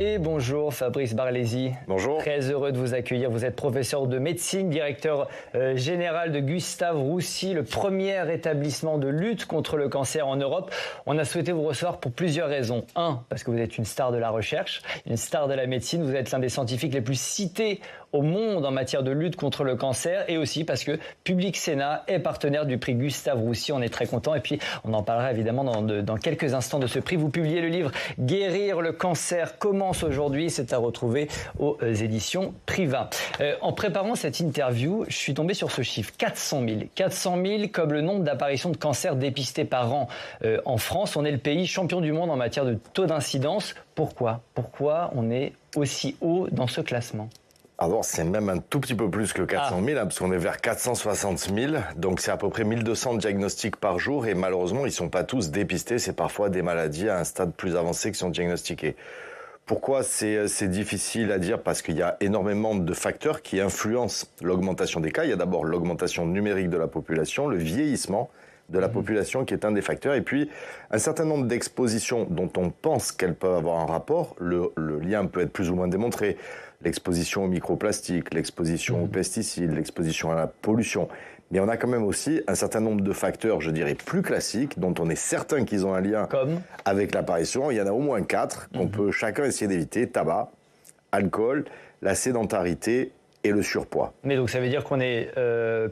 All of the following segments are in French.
Et bonjour Fabrice Barlesi. Bonjour. Très heureux de vous accueillir. Vous êtes professeur de médecine, directeur général de Gustave Roussy, le premier établissement de lutte contre le cancer en Europe. On a souhaité vous recevoir pour plusieurs raisons. Un, parce que vous êtes une star de la recherche, une star de la médecine. Vous êtes l'un des scientifiques les plus cités au monde en matière de lutte contre le cancer. Et aussi parce que Public Sénat est partenaire du prix Gustave Roussy. On est très content. Et puis, on en parlera évidemment dans quelques instants de ce prix. Vous publiez le livre « Guérir le cancer commence aujourd'hui ». C'est à retrouver aux éditions Priva. En préparant cette interview, je suis tombé sur ce chiffre, 400 000. 400 000 comme le nombre d'apparitions de cancer dépistés par an en France. On est le pays champion du monde en matière de taux d'incidence. Pourquoi on est aussi haut dans ce classement ? Alors, c'est même un tout petit peu plus que 400 000, parce qu'on est vers 460 000. Donc, c'est à peu près 1200 diagnostics par jour. Et malheureusement, ils ne sont pas tous dépistés. C'est parfois des maladies à un stade plus avancé qui sont diagnostiquées. Pourquoi c'est difficile à dire? Parce qu'il y a énormément de facteurs qui influencent l'augmentation des cas. Il y a d'abord l'augmentation numérique de la population, le vieillissement de la population qui est un des facteurs. Et puis, un certain nombre d'expositions dont on pense qu'elles peuvent avoir un rapport. Le lien peut être plus ou moins démontré. L'exposition aux microplastiques, l'exposition aux pesticides, l'exposition à la pollution. Mais on a quand même aussi un certain nombre de facteurs, je dirais, plus classiques, dont on est certain qu'ils ont un lien avec l'apparition. Il y en a au moins 4 qu'on peut chacun essayer d'éviter. Tabac, alcool, la sédentarité et le surpoids. Mais donc ça veut dire qu'on est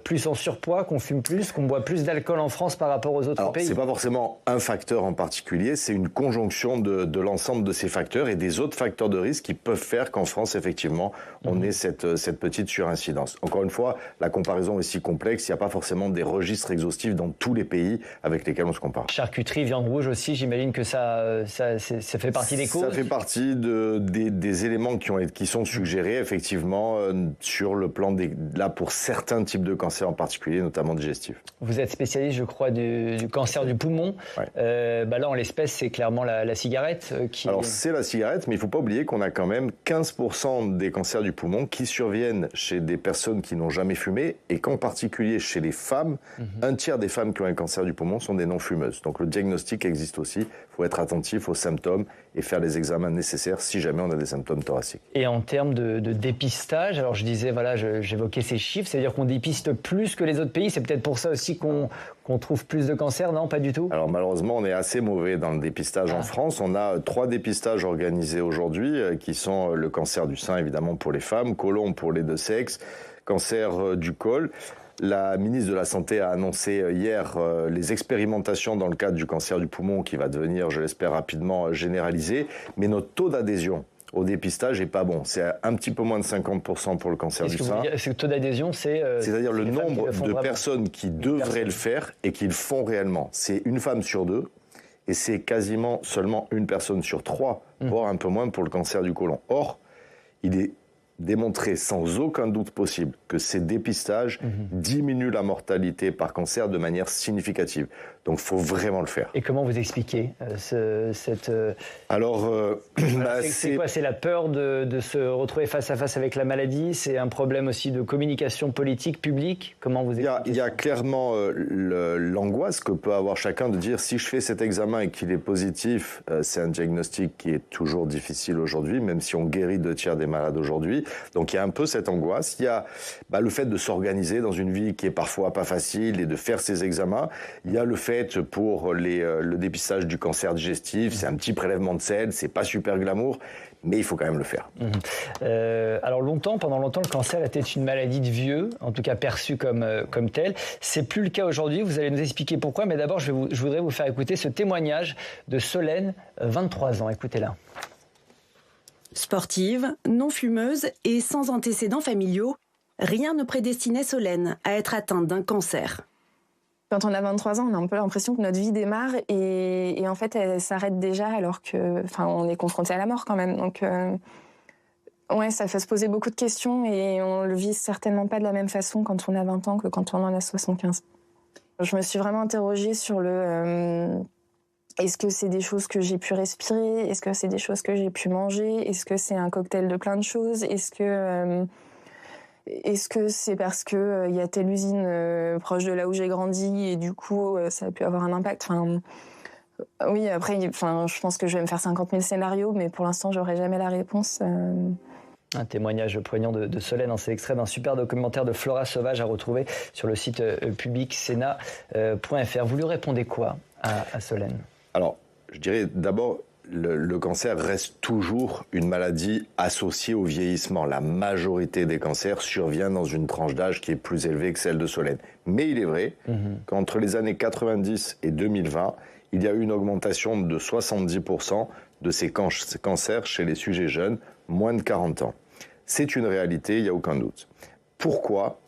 plus en surpoids, qu'on fume plus, qu'on boit plus d'alcool en France par rapport aux autres pays? C'est pas forcément un facteur en particulier, c'est une conjonction de l'ensemble de ces facteurs et des autres facteurs de risque qui peuvent faire qu'en France, effectivement, on ait cette petite surincidence. Encore une fois, la comparaison est si complexe, il n'y a pas forcément des registres exhaustifs dans tous les pays avec lesquels on se compare. Charcuterie, viande rouge aussi, j'imagine que ça fait partie des causes? Ça fait partie des éléments qui sont suggérés, effectivement, sur le plan là pour certains types de cancers en particulier, notamment digestifs. Vous êtes spécialiste, je crois, du cancer du poumon. Ouais. Là, en l'espèce, c'est clairement la cigarette qui... Alors, c'est la cigarette, mais il ne faut pas oublier qu'on a quand même 15% des cancers du poumon qui surviennent chez des personnes qui n'ont jamais fumé et qu'en particulier chez les femmes, un tiers des femmes qui ont un cancer du poumon sont des non-fumeuses. Donc, le diagnostic existe aussi. Il faut être attentif aux symptômes et faire les examens nécessaires si jamais on a des symptômes thoraciques. Et en termes de dépistage, alors je disais, j'évoquais ces chiffres, c'est-à-dire qu'on dépiste plus que les autres pays, c'est peut-être pour ça aussi qu'on trouve plus de cancers, non? Pas du tout? Alors malheureusement, on est assez mauvais dans le dépistage en France. On a 3 dépistages organisés aujourd'hui, qui sont le cancer du sein, évidemment, pour les femmes, côlon pour les deux sexes, cancer du col. La ministre de la Santé a annoncé hier les expérimentations dans le cadre du cancer du poumon qui va devenir, je l'espère, rapidement généralisé. Mais notre taux d'adhésion au dépistage n'est pas bon. C'est un petit peu moins de 50% pour le cancer du sein. Ce taux d'adhésion, c'est-à-dire le nombre de personnes qui devraient le faire et qui le font réellement. C'est une femme sur 2 et c'est quasiment seulement une personne sur 3, voire un peu moins pour le cancer du côlon. Or, il est démontré sans aucun doute possible que ces dépistages diminuent la mortalité par cancer de manière significative. Donc, il faut vraiment le faire. Et comment vous expliquez cette... Alors, c'est quoi? C'est la peur de se retrouver face à face avec la maladie? C'est un problème aussi de communication politique, publique? Comment vous expliquez? Il y a clairement l'angoisse que peut avoir chacun de dire si je fais cet examen et qu'il est positif, c'est un diagnostic qui est toujours difficile aujourd'hui, même si on guérit 2 tiers des malades aujourd'hui. Donc il y a un peu cette angoisse. Il y a le fait de s'organiser dans une vie qui est parfois pas facile et de faire ces examens. Il y a le fait pour le dépistage du cancer digestif, c'est un petit prélèvement de sel, c'est pas super glamour, mais il faut quand même le faire. Alors pendant longtemps, le cancer était une maladie de vieux, en tout cas perçue comme telle. C'est plus le cas aujourd'hui. Vous allez nous expliquer pourquoi, mais d'abord, je voudrais vous faire écouter ce témoignage de Solène, 23 ans. Écoutez-la. Sportive, non fumeuse et sans antécédents familiaux, rien ne prédestinait Solène à être atteinte d'un cancer. Quand on a 23 ans, on a un peu l'impression que notre vie démarre et en fait, elle s'arrête déjà alors on est confronté à la mort quand même. Donc, ça fait se poser beaucoup de questions et on le vit certainement pas de la même façon quand on a 20 ans que quand on en a 75. Je me suis vraiment interrogée sur est-ce que c'est des choses que j'ai pu respirer? Est-ce que c'est des choses que j'ai pu manger? Est-ce que c'est un cocktail de plein de choses? Est-ce que c'est parce que y a telle usine proche de là où j'ai grandi et du coup ça a pu avoir un impact? Oui, après, je pense que je vais me faire 50 000 scénarios, mais pour l'instant, j'aurai jamais la réponse. Un témoignage poignant de Solène, c'est extrait d'un super documentaire de Flora Sauvage à retrouver sur le site publicsena.fr. Vous lui répondez quoi à Solène? Alors, je dirais d'abord, le cancer reste toujours une maladie associée au vieillissement. La majorité des cancers survient dans une tranche d'âge qui est plus élevée que celle de Solène. Mais il est vrai qu'entre les années 90 et 2020, il y a eu une augmentation de 70% de ces cancers chez les sujets jeunes, moins de 40 ans. C'est une réalité, il n'y a aucun doute. Pourquoi ?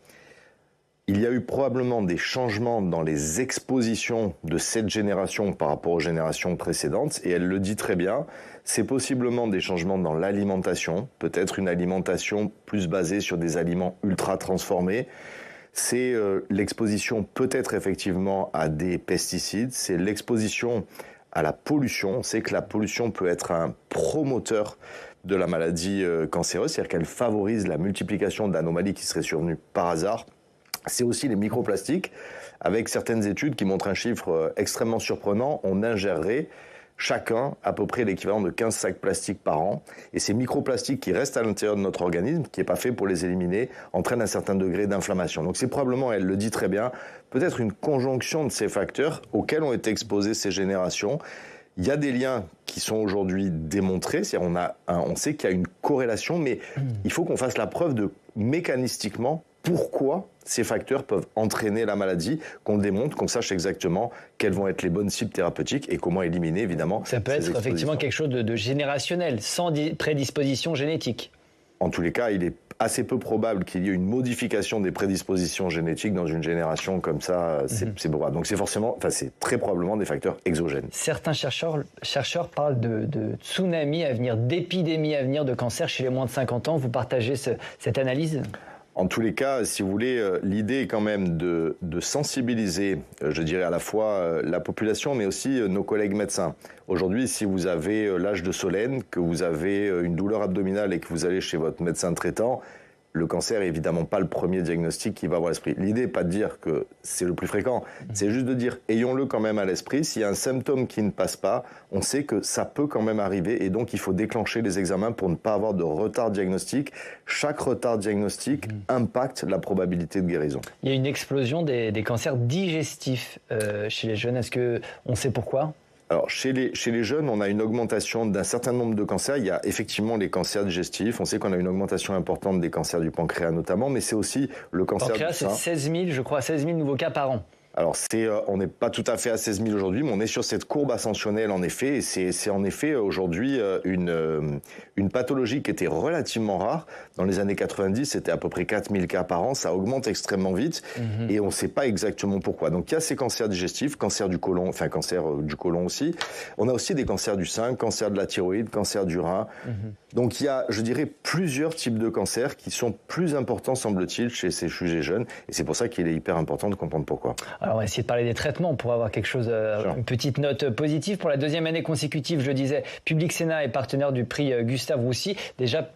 Il y a eu probablement des changements dans les expositions de cette génération par rapport aux générations précédentes, et elle le dit très bien, c'est possiblement des changements dans l'alimentation, peut-être une alimentation plus basée sur des aliments ultra transformés, c'est l'exposition peut-être effectivement à des pesticides, c'est l'exposition à la pollution. On sait que la pollution peut être un promoteur de la maladie cancéreuse, c'est-à-dire qu'elle favorise la multiplication d'anomalies qui seraient survenues par hasard. C'est aussi les microplastiques, avec certaines études qui montrent un chiffre extrêmement surprenant. On ingérerait chacun à peu près l'équivalent de 15 sacs plastiques par an. Et ces microplastiques qui restent à l'intérieur de notre organisme, qui n'est pas fait pour les éliminer, entraînent un certain degré d'inflammation. Donc c'est probablement, elle le dit très bien, peut-être une conjonction de ces facteurs auxquels ont été exposées ces générations. Il y a des liens qui sont aujourd'hui démontrés, c'est-à-dire on sait qu'il y a une corrélation, mais il faut qu'on fasse la preuve de mécanistiquement pourquoi ces facteurs peuvent entraîner la maladie, qu'on le démontre, qu'on sache exactement quelles vont être les bonnes cibles thérapeutiques et comment éliminer évidemment. Ça peut être effectivement quelque chose de générationnel, sans prédisposition génétique. En tous les cas, il est assez peu probable qu'il y ait une modification des prédispositions génétiques dans une génération comme ça, c'est probable. Donc c'est très probablement des facteurs exogènes. Certains chercheurs parlent de tsunami à venir, d'épidémie à venir de cancer chez les moins de 50 ans. Vous partagez cette analyse ? En tous les cas, si vous voulez, l'idée est quand même de sensibiliser, je dirais à la fois la population, mais aussi nos collègues médecins. Aujourd'hui, si vous avez l'âge de Solène, que vous avez une douleur abdominale et que vous allez chez votre médecin traitant, le cancer n'est évidemment pas le premier diagnostic qui va avoir à l'esprit. L'idée n'est pas de dire que c'est le plus fréquent, c'est juste de dire ayons-le quand même à l'esprit. S'il y a un symptôme qui ne passe pas, on sait que ça peut quand même arriver et donc il faut déclencher les examens pour ne pas avoir de retard diagnostique. Chaque retard diagnostique impacte la probabilité de guérison. Il y a une explosion des cancers digestifs chez les jeunes. Est-ce qu'on sait pourquoi ? Alors, chez les jeunes, on a une augmentation d'un certain nombre de cancers. Il y a effectivement les cancers digestifs. On sait qu'on a une augmentation importante des cancers du pancréas notamment, mais c'est aussi le cancer du sein. C'est 16 000, je crois, 16 000 nouveaux cas par an. Alors, on n'est pas tout à fait à 16 000 aujourd'hui, mais on est sur cette courbe ascensionnelle, en effet. Et c'est en effet aujourd'hui une pathologie qui était relativement rare. Dans les années 90, c'était à peu près 4 000 cas par an. Ça augmente extrêmement vite et on ne sait pas exactement pourquoi. Donc, il y a ces cancers digestifs, cancer du côlon aussi. On a aussi des cancers du sein, cancer de la thyroïde, cancer du rein. Donc, il y a, je dirais, plusieurs types de cancers qui sont plus importants, semble-t-il, chez ces sujets jeunes. Et c'est pour ça qu'il est hyper important de comprendre pourquoi. Alors, on va essayer de parler des traitements pour avoir quelque chose, une petite note positive. Pour la deuxième année consécutive, je disais, Public Sénat est partenaire du prix Gustave Roussy. Déjà,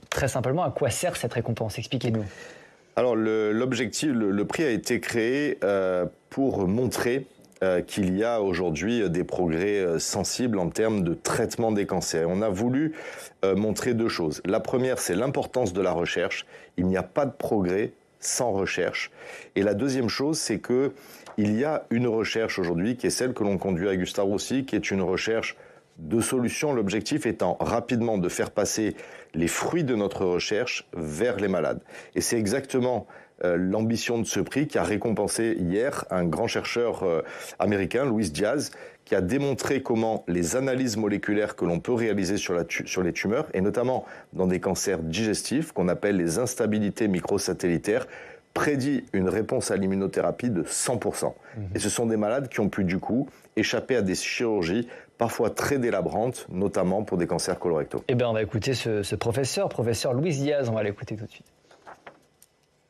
très simplement, à quoi sert cette récompense ? Expliquez-nous. Alors, l'objectif, le prix a été créé pour montrer qu'il y a aujourd'hui des progrès sensibles en termes de traitement des cancers. On a voulu montrer deux choses. La première, c'est l'importance de la recherche. Il n'y a pas de progrès sans recherche. Et la deuxième chose, c'est que il y a une recherche aujourd'hui qui est celle que l'on conduit à Gustave Roussy, qui est une recherche de solutions. L'objectif étant rapidement de faire passer les fruits de notre recherche vers les malades. Et c'est exactement l'ambition de ce prix qui a récompensé hier un grand chercheur américain, Luis Diaz, qui a démontré comment les analyses moléculaires que l'on peut réaliser sur les tumeurs, et notamment dans des cancers digestifs, qu'on appelle les instabilités microsatellitaires, prédit une réponse à l'immunothérapie de 100%. Et ce sont des malades qui ont pu du coup échapper à des chirurgies parfois très délabrantes, notamment pour des cancers colorectaux. Eh bien, on va écouter ce professeur Luis Diaz, on va l'écouter tout de suite.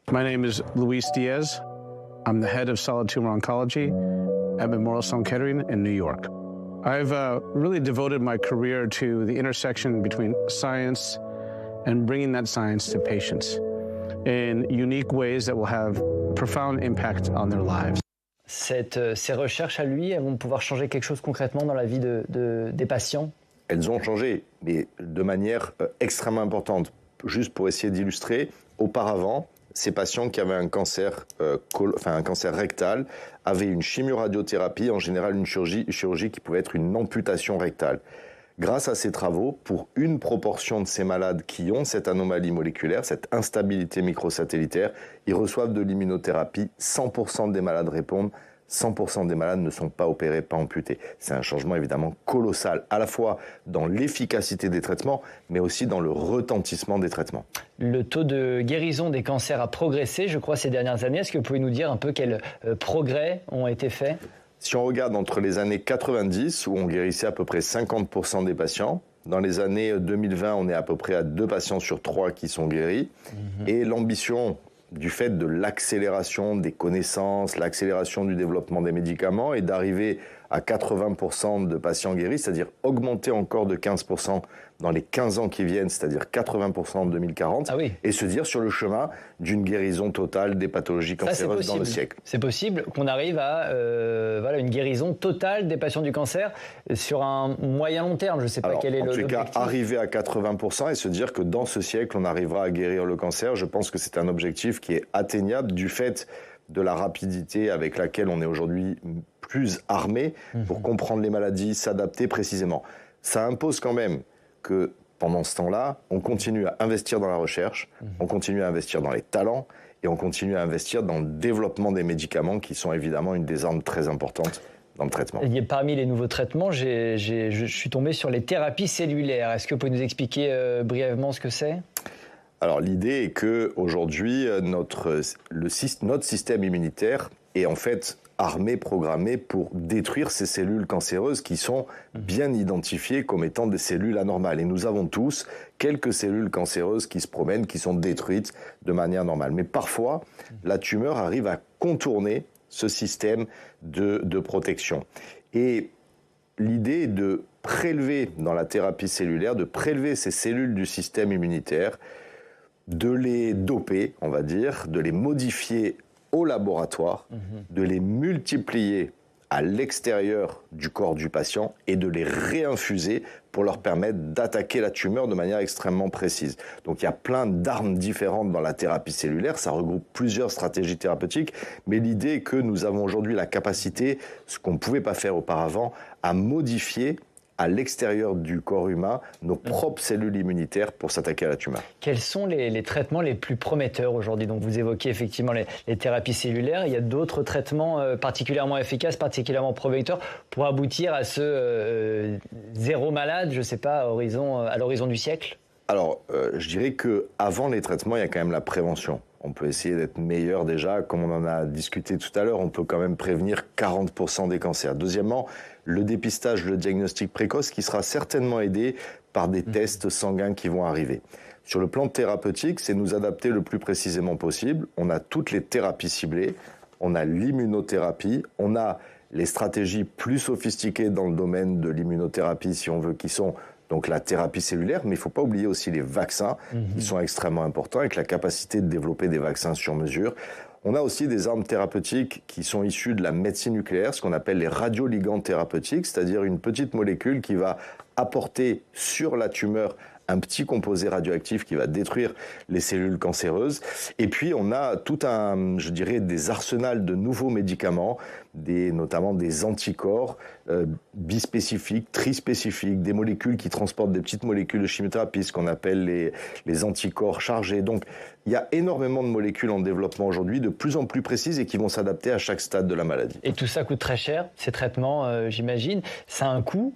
My name is Luis Diaz. I'm the head of solid tumor oncology at Memorial Sloan Kettering in New York. I've really devoted my career to the intersection between science and bringing that science to patients in unique ways that will have profound impact on their lives. Ces recherches à lui, elles vont pouvoir changer quelque chose concrètement dans la vie des patients? Elles ont changé, mais de manière extrêmement importante. Juste pour essayer d'illustrer, auparavant, ces patients qui avaient un cancer rectal avaient une chimioradiothérapie, en général une chirurgie qui pouvait être une amputation rectale. Grâce à ces travaux, pour une proportion de ces malades qui ont cette anomalie moléculaire, cette instabilité microsatellitaire, ils reçoivent de l'immunothérapie. 100% des malades répondent, 100% des malades ne sont pas opérés, pas amputés. C'est un changement évidemment colossal, à la fois dans l'efficacité des traitements, mais aussi dans le retentissement des traitements. Le taux de guérison des cancers a progressé, je crois, ces dernières années. Est-ce que vous pouvez nous dire un peu quels progrès ont été faits ? Si on regarde entre les années 90, où on guérissait à peu près 50% des patients, dans les années 2020, on est à peu près à 2 patients sur 3 qui sont guéris. Et l'ambition du fait de l'accélération des connaissances, l'accélération du développement des médicaments est d'arriver à 80% de patients guéris, c'est-à-dire augmenter encore de 15% dans les 15 ans qui viennent, c'est-à-dire 80% en 2040, et se dire sur le chemin d'une guérison totale des pathologies cancéreuses dans le siècle. C'est possible qu'on arrive à une guérison totale des patients du cancer sur un moyen long terme. Je ne sais pas quel est l'objectif. En tout cas, arriver à 80% et se dire que dans ce siècle, on arrivera à guérir le cancer, je pense que c'est un objectif qui est atteignable du fait de la rapidité avec laquelle on est aujourd'hui plus armé pour comprendre les maladies, s'adapter précisément. Ça impose quand même que pendant ce temps-là, on continue à investir dans la recherche, on continue à investir dans les talents et on continue à investir dans le développement des médicaments qui sont évidemment une des armes très importantes dans le traitement. Et parmi les nouveaux traitements, je suis tombé sur les thérapies cellulaires. Est-ce que vous pouvez nous expliquer brièvement ce que c'est ? Alors l'idée est qu'aujourd'hui, notre système immunitaire est en fait armé, programmé pour détruire ces cellules cancéreuses qui sont bien identifiées comme étant des cellules anormales. Et nous avons tous quelques cellules cancéreuses qui se promènent, qui sont détruites de manière normale. Mais parfois, la tumeur arrive à contourner ce système de protection. Et l'idée est de prélever dans la thérapie cellulaire, de prélever ces cellules du système immunitaire, de les doper, on va dire, de les modifier au laboratoire, de les multiplier à l'extérieur du corps du patient et de les réinfuser pour leur permettre d'attaquer la tumeur de manière extrêmement précise. Donc il y a plein d'armes différentes dans la thérapie cellulaire, ça regroupe plusieurs stratégies thérapeutiques, mais l'idée est que nous avons aujourd'hui la capacité, ce qu'on ne pouvait pas faire auparavant, à modifier à l'extérieur du corps humain nos propres cellules immunitaires pour s'attaquer à la tumeur. Quels sont les traitements les plus prometteurs aujourd'hui ? Donc vous évoquez effectivement les thérapies cellulaires. Il y a d'autres traitements particulièrement efficaces, particulièrement prometteurs pour aboutir à ce zéro malade, je ne sais pas, à l'horizon du siècle ? Alors, je dirais qu'avant les traitements, il y a quand même la prévention. On peut essayer d'être meilleur déjà, comme on en a discuté tout à l'heure, on peut quand même prévenir 40% des cancers. Deuxièmement, le dépistage, le diagnostic précoce qui sera certainement aidé par des tests sanguins qui vont arriver. Sur le plan thérapeutique, c'est nous adapter le plus précisément possible. On a toutes les thérapies ciblées, on a l'immunothérapie, on a les stratégies plus sophistiquées dans le domaine de l'immunothérapie, si on veut, qui sont donc la thérapie cellulaire, mais il ne faut pas oublier aussi les vaccins, qui sont extrêmement importants, avec la capacité de développer des vaccins sur mesure. On a aussi des armes thérapeutiques qui sont issues de la médecine nucléaire, ce qu'on appelle les radioligands thérapeutiques, c'est-à-dire une petite molécule qui va apporter sur la tumeur un petit composé radioactif qui va détruire les cellules cancéreuses. Et puis, on a tout des arsenals de nouveaux médicaments, notamment des anticorps bispécifiques, trispécifiques, des molécules qui transportent des petites molécules de chimiothérapie, ce qu'on appelle les anticorps chargés. Donc, il y a énormément de molécules en développement aujourd'hui, de plus en plus précises et qui vont s'adapter à chaque stade de la maladie. Et tout ça coûte très cher, ces traitements, j'imagine. Ça a un coût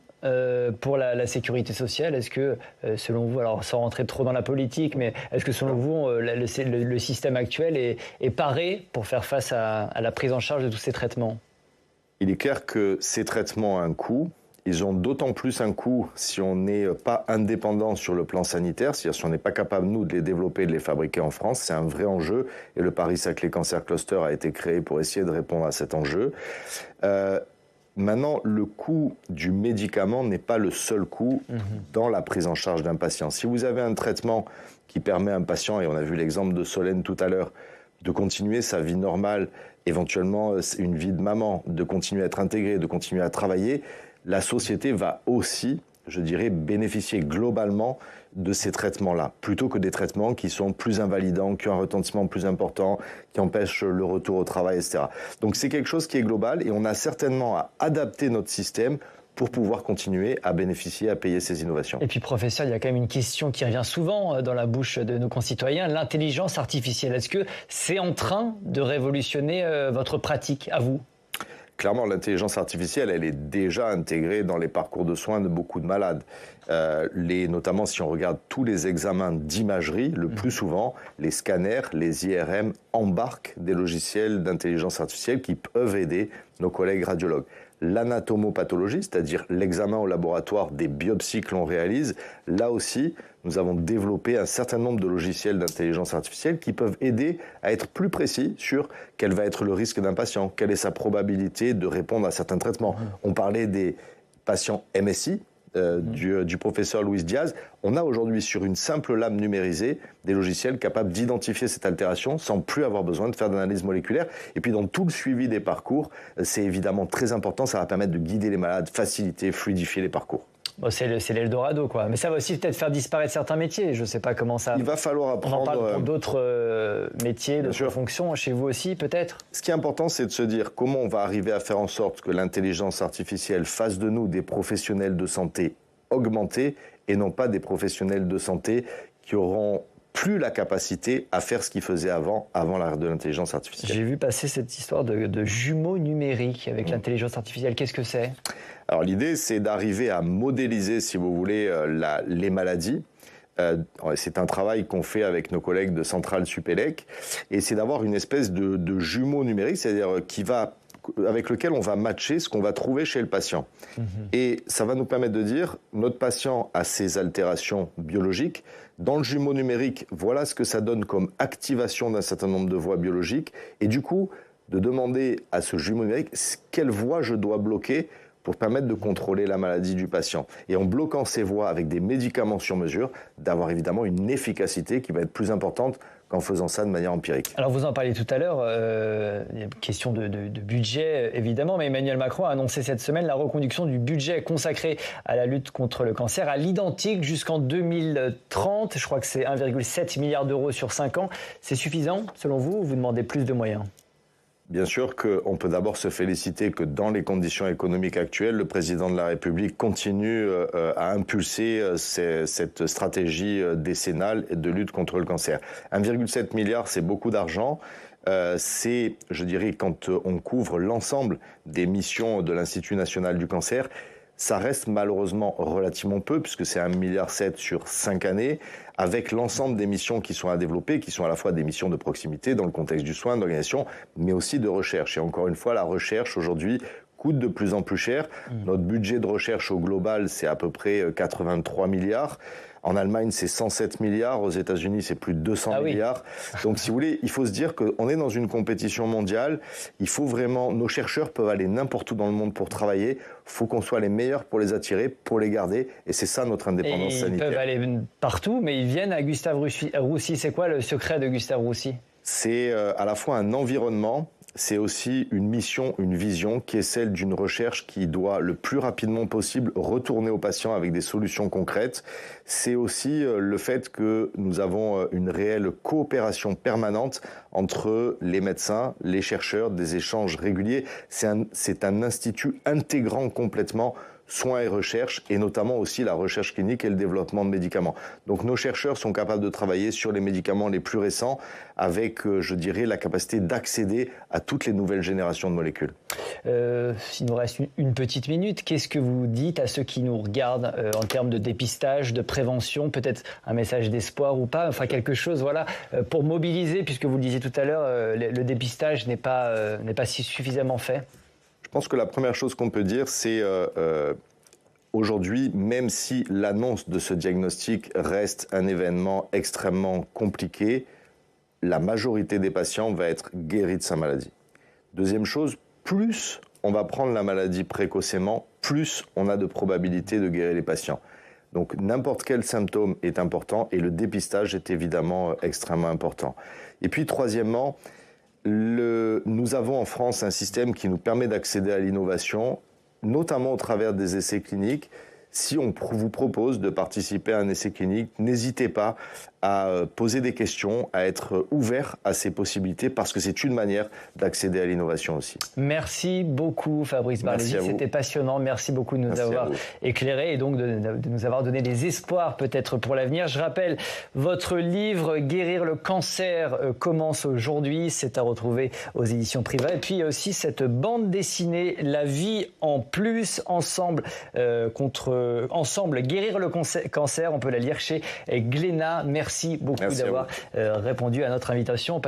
pour la sécurité sociale. Est-ce que, selon vous, alors sans rentrer trop dans la politique, mais est-ce que selon vous, le système actuel est paré pour faire face à la prise en charge de tous ces traitements ? Il est clair que ces traitements ont un coût. Ils ont d'autant plus un coût si on n'est pas indépendant sur le plan sanitaire, c'est-à-dire si on n'est pas capable, nous, de les développer et de les fabriquer en France. C'est un vrai enjeu et le Paris-Saclay Cancer Cluster a été créé pour essayer de répondre à cet enjeu. Maintenant, le coût du médicament n'est pas le seul coût dans la prise en charge d'un patient. Si vous avez un traitement qui permet à un patient, et on a vu l'exemple de Solène tout à l'heure, de continuer sa vie normale, éventuellement une vie de maman, de continuer à être intégré, de continuer à travailler, la société va aussi, je dirais, bénéficier globalement de ces traitements-là, plutôt que des traitements qui sont plus invalidants, qui ont un retentissement plus important, qui empêchent le retour au travail, etc. Donc c'est quelque chose qui est global et on a certainement à adapter notre système pour pouvoir continuer à bénéficier, à payer ces innovations. Et puis professeur, il y a quand même une question qui revient souvent dans la bouche de nos concitoyens, l'intelligence artificielle. Est-ce que c'est en train de révolutionner votre pratique, à vous ? Clairement, l'intelligence artificielle, elle est déjà intégrée dans les parcours de soins de beaucoup de malades. Notamment, si on regarde tous les examens d'imagerie, le plus souvent, les scanners, les IRM embarquent des logiciels d'intelligence artificielle qui peuvent aider nos collègues radiologues. L'anatomopathologie, c'est-à-dire l'examen au laboratoire des biopsies que l'on réalise, là aussi, nous avons développé un certain nombre de logiciels d'intelligence artificielle qui peuvent aider à être plus précis sur quel va être le risque d'un patient, quelle est sa probabilité de répondre à certains traitements. On parlait des patients MSI, du professeur Luis Diaz. On a aujourd'hui sur une simple lame numérisée des logiciels capables d'identifier cette altération sans plus avoir besoin de faire d'analyse moléculaire. Et puis dans tout le suivi des parcours, c'est évidemment très important, ça va permettre de guider les malades, faciliter, fluidifier les parcours. Bon, c'est l'Eldorado, quoi. Mais ça va aussi peut-être faire disparaître certains métiers. Je ne sais pas comment ça... Il va falloir apprendre... On en parle pour d'autres métiers, d'autres fonctions, chez vous aussi peut-être. Ce qui est important, c'est de se dire comment on va arriver à faire en sorte que l'intelligence artificielle fasse de nous des professionnels de santé augmentés et non pas des professionnels de santé qui auront plus la capacité à faire ce qu'ils faisaient avant l'ère de l'intelligence artificielle. J'ai vu passer cette histoire de jumeaux numériques avec l'intelligence artificielle. Qu'est-ce que c'est ? Alors l'idée, c'est d'arriver à modéliser, si vous voulez, les maladies. C'est un travail qu'on fait avec nos collègues de Centrale Supélec, et c'est d'avoir une espèce de jumeau numérique, c'est-à-dire avec lequel on va matcher ce qu'on va trouver chez le patient. Et ça va nous permettre de dire, notre patient a ses altérations biologiques, dans le jumeau numérique, voilà ce que ça donne comme activation d'un certain nombre de voies biologiques, et du coup, de demander à ce jumeau numérique quelle voie je dois bloquer pour permettre de contrôler la maladie du patient. Et en bloquant ces voies avec des médicaments sur mesure, d'avoir évidemment une efficacité qui va être plus importante qu'en faisant ça de manière empirique. Alors vous en parliez tout à l'heure, question de budget évidemment, mais Emmanuel Macron a annoncé cette semaine la reconduction du budget consacré à la lutte contre le cancer à l'identique jusqu'en 2030. Je crois que c'est 1,7 milliard d'euros sur 5 ans. C'est suffisant selon vous ou vous demandez plus de moyens ? Bien sûr qu'on peut d'abord se féliciter que dans les conditions économiques actuelles, le président de la République continue à impulser cette stratégie décennale de lutte contre le cancer. 1,7 milliard, c'est beaucoup d'argent. C'est, je dirais, quand on couvre l'ensemble des missions de l'Institut national du cancer, ça reste malheureusement relativement peu, puisque c'est 1,7 milliard sur 5 années, avec l'ensemble des missions qui sont à développer, qui sont à la fois des missions de proximité dans le contexte du soin, d'organisation, mais aussi de recherche. Et encore une fois, la recherche aujourd'hui coûte de plus en plus cher. Notre budget de recherche au global, c'est à peu près 83 milliards. En Allemagne, c'est 107 milliards. Aux États-Unis, c'est plus de 200 milliards. Donc, si vous voulez, il faut se dire qu'on est dans une compétition mondiale. Il faut vraiment... Nos chercheurs peuvent aller n'importe où dans le monde pour travailler. Il faut qu'on soit les meilleurs pour les attirer, pour les garder. Et c'est ça, notre indépendance sanitaire. Ils peuvent aller partout, mais ils viennent à Gustave Roussy. C'est quoi le secret de Gustave Roussy ? C'est à la fois un environnement, c'est aussi une mission, une vision qui est celle d'une recherche qui doit le plus rapidement possible retourner aux patients avec des solutions concrètes. C'est aussi le fait que nous avons une réelle coopération permanente entre les médecins, les chercheurs, des échanges réguliers. C'est un institut intégrant complètement soins et recherche, et notamment aussi la recherche clinique et le développement de médicaments. Donc nos chercheurs sont capables de travailler sur les médicaments les plus récents avec, je dirais, la capacité d'accéder à toutes les nouvelles générations de molécules. Il nous reste une petite minute. Qu'est-ce que vous dites à ceux qui nous regardent en termes de dépistage, de prévention, peut-être un message d'espoir ou pas, enfin quelque chose, voilà, pour mobiliser, puisque vous le disiez tout à l'heure, le dépistage n'est pas suffisamment fait. Je pense que la première chose qu'on peut dire, c'est aujourd'hui, même si l'annonce de ce diagnostic reste un événement extrêmement compliqué, la majorité des patients va être guéris de sa maladie. Deuxième chose, plus on va prendre la maladie précocement, plus on a de probabilité de guérir les patients. Donc n'importe quel symptôme est important et le dépistage est évidemment extrêmement important. Et puis troisièmement, nous avons en France un système qui nous permet d'accéder à l'innovation, notamment au travers des essais cliniques. Si on vous propose de participer à un essai clinique, n'hésitez pas à poser des questions, à être ouvert à ces possibilités, parce que c'est une manière d'accéder à l'innovation aussi. Merci beaucoup Fabrice Barlesi, c'était passionnant. Merci beaucoup de nous avoir éclairés et donc de nous avoir donné des espoirs peut-être pour l'avenir. Je rappelle, votre livre « Guérir le cancer » commence aujourd'hui, c'est à retrouver aux éditions Priva. Et puis il y a aussi cette bande dessinée « La vie en plus », ensemble guérir le cancer, on peut la lire chez Glénat. Merci beaucoup d'avoir répondu à notre invitation.